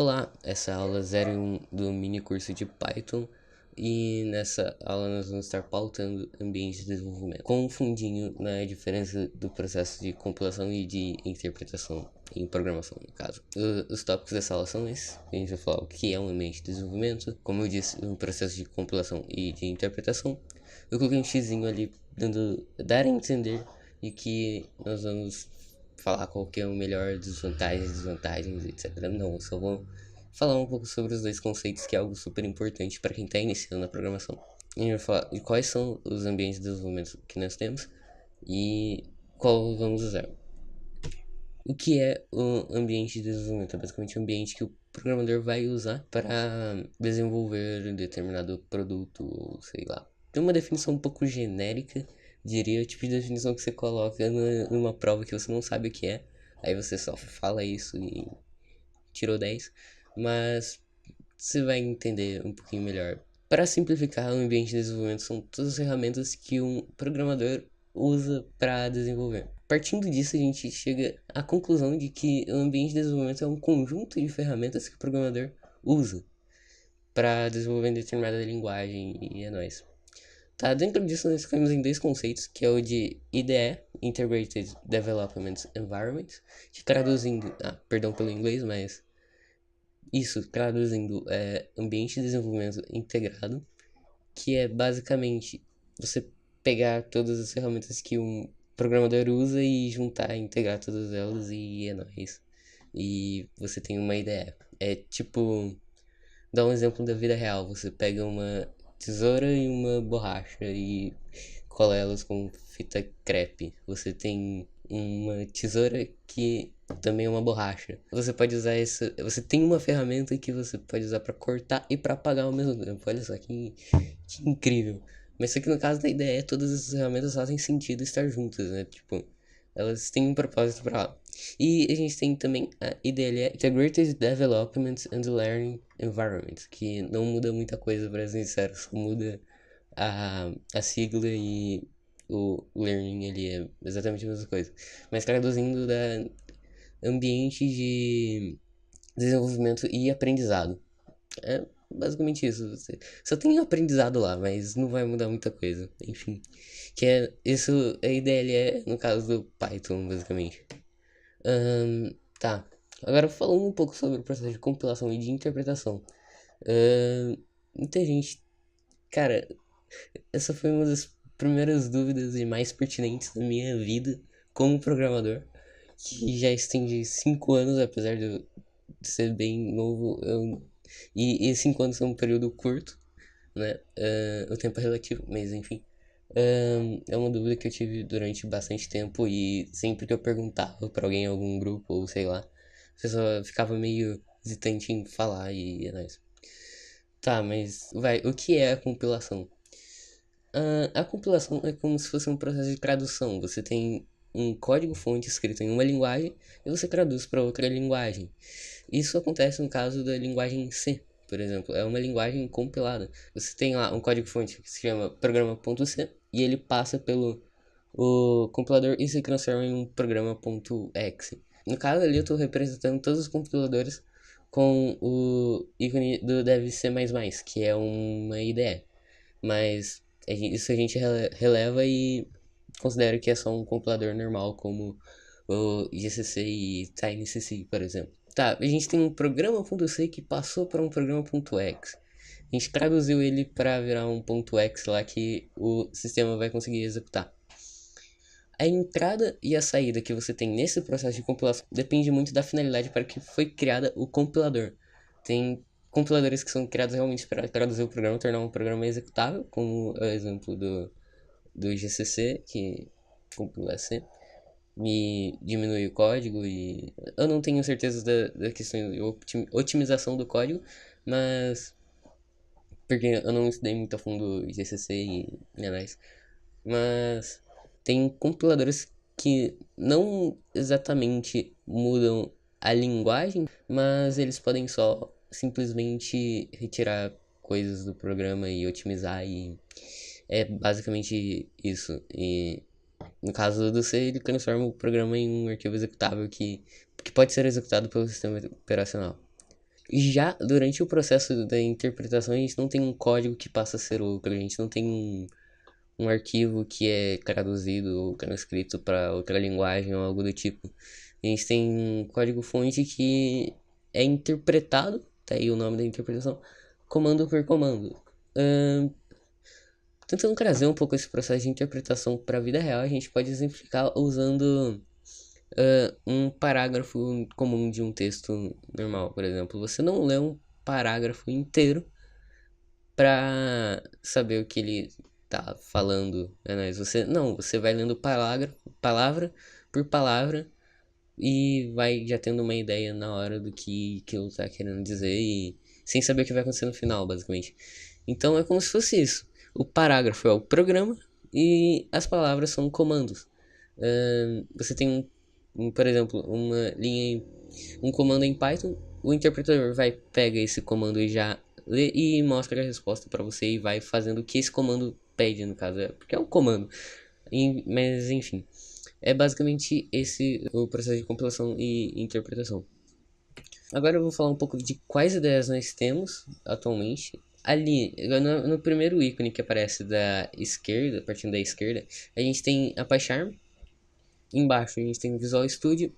Olá, essa é a aula 01 do mini curso de Python e nessa aula nós vamos estar pautando ambiente de desenvolvimento, com um fundinho na diferença do processo de compilação e de interpretação em programação, no caso. Os tópicos dessa aula são esses. A gente vai falar o que é um ambiente de desenvolvimento, como eu disse, um processo de compilação e de interpretação. Eu coloquei um xizinho ali dar a entender de que nós vamos falar qual que é o melhor, desvantagens, etc. Não, eu só vou falar um pouco sobre os dois conceitos, que é algo super importante para quem está iniciando na programação. A gente vai falar de quais são os ambientes de desenvolvimento que nós temos e qual vamos usar. O que é o ambiente de desenvolvimento? É basicamente o ambiente que o programador vai usar para desenvolver determinado produto, ou sei lá. Tem uma definição um pouco genérica, diria, o tipo de definição que você coloca numa prova que você não sabe o que é, aí você só fala isso e tirou 10, mas você vai entender um pouquinho melhor. Para simplificar, o ambiente de desenvolvimento são todas as ferramentas que um programador usa para desenvolver. Partindo disso, a gente chega à conclusão de que o ambiente de desenvolvimento é um conjunto de ferramentas que o programador usa para desenvolver determinada linguagem e é nóis. Tá, dentro disso nós ficamos em dois conceitos, que é o de IDE, Integrated Development Environment, que traduzindo, perdão pelo inglês, mas isso traduzindo é ambiente de desenvolvimento integrado, que é basicamente você pegar todas as ferramentas que um programador usa e juntar, integrar todas elas e é nóis. E você tem uma ideia. É tipo, dá um exemplo da vida real. Você pega uma tesoura e uma borracha e cola elas com fita crepe. Você tem uma tesoura que também é uma borracha. Você pode usar essa. Você tem uma ferramenta que você pode usar para cortar e para apagar ao mesmo tempo. Olha só que incrível. Mas só que no caso da ideia, todas essas ferramentas fazem sentido estar juntas, né? Tipo, elas têm um propósito para lá. E a gente tem também a IDLE, Integrated Development and Learning Environment, que não muda muita coisa, para ser sincero, só muda a sigla e o learning, ele é exatamente a mesma coisa. Mas traduzindo da ambiente de desenvolvimento e aprendizado. É basicamente isso. Você só tem aprendizado lá, mas não vai mudar muita coisa. Enfim. Que é isso, a IDLE é no caso do Python, basicamente. Tá. Agora falando um pouco sobre o processo de compilação e de interpretação. Muita gente. Cara, essa foi uma das primeiras dúvidas e mais pertinentes da minha vida como programador, que já estende 5 anos, apesar de eu ser bem novo, e 5 anos são um período curto, né? O tempo é relativo, mas enfim. É uma dúvida que eu tive durante bastante tempo e sempre que eu perguntava pra alguém em algum grupo ou sei lá, a pessoa ficava meio hesitante em falar e é nóis. Tá, mas vai, o que é a compilação? A compilação é como se fosse um processo de tradução. Você tem um código-fonte escrito em uma linguagem e você traduz para outra linguagem. Isso acontece no caso da linguagem C, por exemplo. É uma linguagem compilada. Você tem lá um código-fonte que se chama programa.c e ele passa pelo o compilador e se transforma em um programa.exe. No caso ali eu estou representando todos os compiladores com o ícone do dev C++, que é uma IDE. Mas isso a gente releva e considera que é só um compilador normal, como o GCC e TinyCC, por exemplo. Tá, a gente tem um programa.c que passou para um programa.exe. A gente traduziu ele para virar um .exe lá que o sistema vai conseguir executar. A entrada e a saída que você tem nesse processo de compilação depende muito da finalidade para que foi criada o compilador. Tem compiladores que são criados realmente para traduzir o programa, tornar um programa executável, como é o exemplo do GCC, que compila C, e diminui o código. E eu não tenho certeza da questão de otimização do código, mas porque eu não estudei muito a fundo GCC e mais. Mas tem compiladores que não exatamente mudam a linguagem, mas eles podem só simplesmente retirar coisas do programa e otimizar e é basicamente isso. E no caso do C, ele transforma o programa em um arquivo executável que pode ser executado pelo sistema operacional. Já durante o processo da interpretação, a gente não tem um código que passa a ser outro, a gente não tem um arquivo que é traduzido ou transcrito para outra linguagem ou algo do tipo. A gente tem um código-fonte que é interpretado, tá aí o nome da interpretação, comando por comando. Ahn, Tentando trazer um pouco esse processo de interpretação para a vida real, a gente pode exemplificar usando um parágrafo comum de um texto normal, por exemplo. Você não lê um parágrafo inteiro para saber o que ele tá falando, né? Mas você vai lendo palavra por palavra e vai já tendo uma ideia na hora do que ele tá querendo dizer e sem saber o que vai acontecer no final, basicamente. Então é como se fosse isso. O parágrafo é o programa e as palavras são comandos. Você tem por exemplo, um comando em Python, o interpretador vai pega esse comando e já lê e mostra a resposta para você e vai fazendo o que esse comando pede, no caso, porque é um comando. Mas enfim, é basicamente esse o processo de compilação e interpretação. Agora eu vou falar um pouco de quais ideias nós temos atualmente. Ali, no primeiro ícone que aparece da esquerda, partindo da esquerda, a gente tem a PyCharm. Embaixo a gente tem o Visual Studio.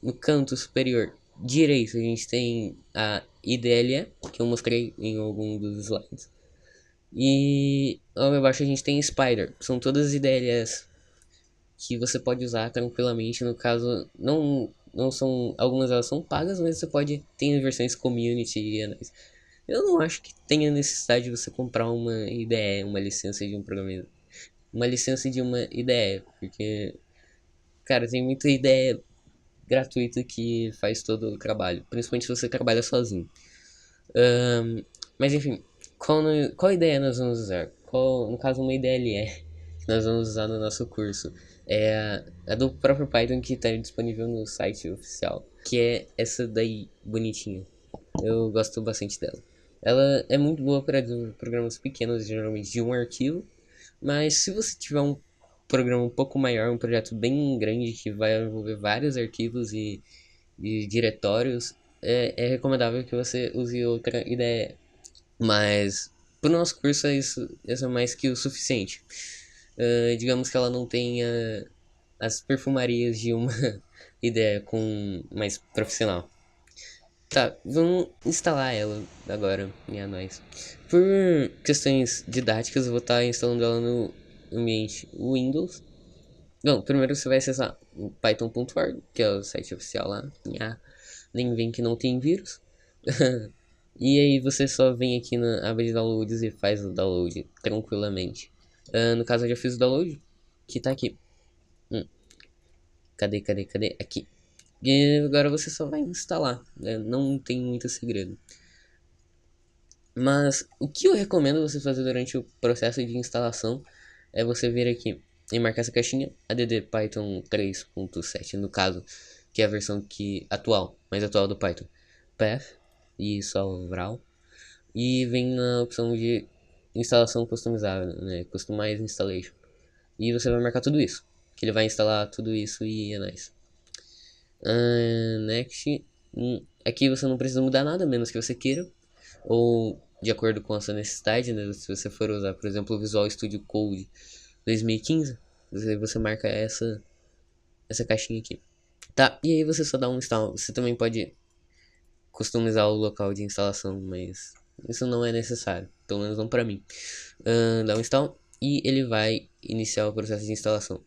No canto superior direito a gente tem a IDLE, que eu mostrei em algum dos slides. E logo abaixo a gente tem Spider. São todas IDLEs que você pode usar tranquilamente. No caso, não são. Algumas delas são pagas, mas você pode. Tem versões community e anais. Eu não acho que tenha necessidade de você comprar uma IDE, uma licença de um programa. Uma licença de uma IDE, porque, cara, tem muita IDE gratuita que faz todo o trabalho, principalmente se você trabalha sozinho. Mas enfim, qual ideia nós vamos usar? No caso, uma IDLE que nós vamos usar no nosso curso é a do próprio Python que está disponível no site oficial, que é essa daí bonitinha. Eu gosto bastante dela. Ela é muito boa para programas pequenos, geralmente de um arquivo, mas se você tiver um programa um pouco maior, um projeto bem grande que vai envolver vários arquivos e diretórios, é recomendável que você use outra ideia. Mas para o nosso curso isso é mais que o suficiente. Digamos que ela não tenha as perfumarias de uma ideia com mais profissional. Tá, vamos instalar ela agora, minha nós. Por questões didáticas, eu vou estar instalando ela no ambiente Windows. Bom, primeiro você vai acessar o python.org, que é o site oficial lá. Nem vem que não tem vírus. E aí você só vem aqui na aba de downloads e faz o download tranquilamente. No caso eu já fiz o download, que tá aqui. Cadê? Aqui. E agora você só vai instalar, né? Não tem muito segredo. Mas o que eu recomendo você fazer durante o processo de instalação é você vir aqui e marcar essa caixinha add Python 3.7, no caso, que é a versão mais atual do Python. Path e solvral. E vem na opção de instalação customizável, né? Customize installation. E você vai marcar tudo isso, que ele vai instalar tudo isso e é nice. Next. Aqui você não precisa mudar nada, menos que você queira, ou de acordo com a sua necessidade, né? Se você for usar, por exemplo, o Visual Studio Code 2015, você marca essa caixinha aqui. Tá, e aí você só dá um install. Você também pode customizar o local de instalação, mas isso não é necessário, pelo menos não para mim. Dá um install e ele vai iniciar o processo de instalação.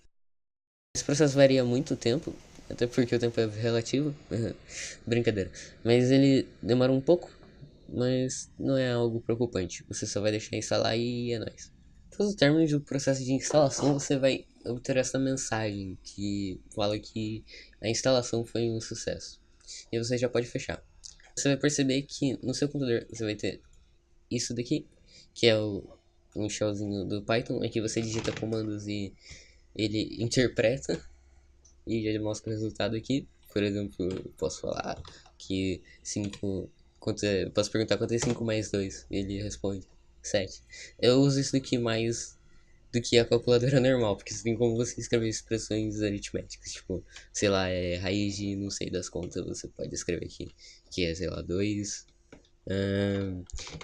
Esse processo varia muito tempo, até porque o tempo é relativo. Brincadeira. Mas ele demora um pouco, mas não é algo preocupante. Você só vai deixar instalar e é nóis. Após o término do processo de instalação, você vai obter essa mensagem que fala que a instalação foi um sucesso. E você já pode fechar. Você vai perceber que no seu computador você vai ter isso daqui, que é um shellzinho do Python. Aqui você digita comandos e ele interpreta e já mostra o resultado aqui. Por exemplo, eu posso falar que 5. Posso perguntar quanto é 5 mais 2? Ele responde 7. Eu uso isso daqui mais do que a calculadora normal, porque tem como você escrever expressões aritméticas, tipo, sei lá, raiz de não sei das contas, você pode escrever aqui, que é, sei lá, 2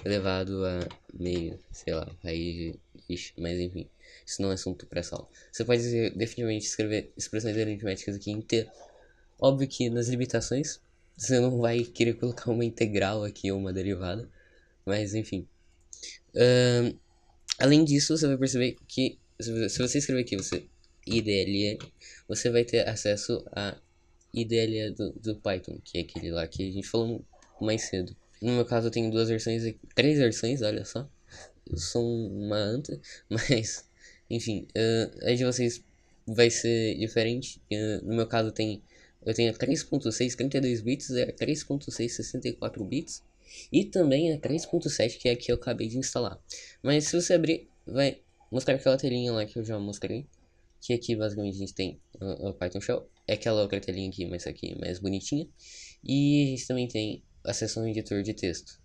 elevado a meio, sei lá, raiz de... Ixi, mas enfim, isso não é assunto pra essa aula. Você pode definitivamente escrever expressões aritméticas aqui inteiro. Óbvio que nas limitações, você não vai querer colocar uma integral aqui ou uma derivada, mas enfim. Além disso, você vai perceber que se você escrever aqui você IDLE, você vai ter acesso a IDLE do Python, que é aquele lá que a gente falou mais cedo. No meu caso, eu tenho duas versões, três versões, olha só. Eu sou uma anta, mas enfim, a de vocês vai ser diferente. No meu caso, eu tenho a 3.6 32 bits, a 3.6 64 bits. E também a 3.7, que é a que eu acabei de instalar. Mas se você abrir, vai mostrar aquela telinha lá que eu já mostrei. Que aqui basicamente a gente tem o Python Shell. É aquela outra telinha aqui, mas aqui mais bonitinha. E a gente também tem a seção editor de texto.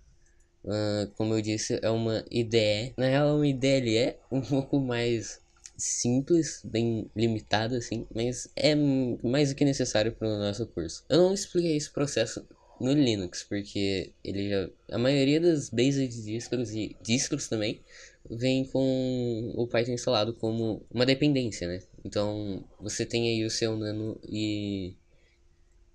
Como eu disse, é uma IDE. Na real, é uma IDLE um pouco mais simples, bem limitada assim, mas é mais do que necessário para o nosso curso. Eu não expliquei esse processo no Linux, porque ele já, a maioria das bases de distros e distros também vem com o Python instalado como uma dependência, né? Então você tem aí o seu Nano e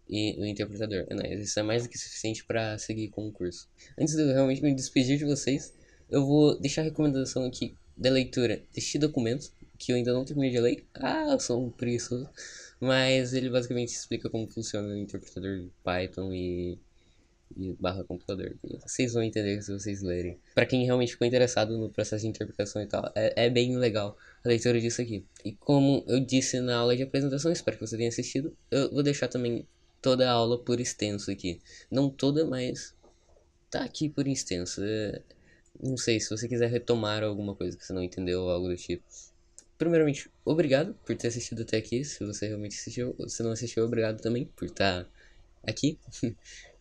o interpretador. Isso é mais do que suficiente para seguir com o curso. Antes de eu realmente me despedir de vocês, eu vou deixar a recomendação aqui da leitura deste documento, que eu ainda não terminei de ler. Ah, eu sou um preguiçoso. Mas ele basicamente explica como funciona o interpretador de Python e barra computador. E vocês vão entender se vocês lerem. Para quem realmente ficou interessado no processo de interpretação e tal, é bem legal a leitura disso aqui. E como eu disse na aula de apresentação, espero que você tenha assistido, eu vou deixar também toda a aula por extenso aqui. Não toda, mas tá aqui por extenso. Não sei, se você quiser retomar alguma coisa que você não entendeu ou algo do tipo. Primeiramente, obrigado por ter assistido até aqui. Se você realmente assistiu, se não assistiu, obrigado também por estar aqui.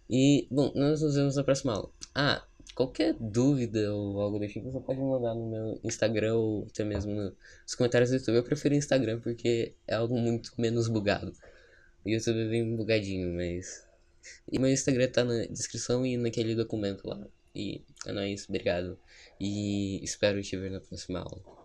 E, bom, nós nos vemos na próxima aula. Ah, qualquer dúvida ou algo do tipo, você pode mandar no meu Instagram ou até mesmo nos comentários do YouTube. Eu prefiro o Instagram porque é algo muito menos bugado. O YouTube é bem bugadinho, mas... E meu Instagram tá na descrição e naquele documento lá. E é nóis, obrigado. E espero te ver na próxima aula.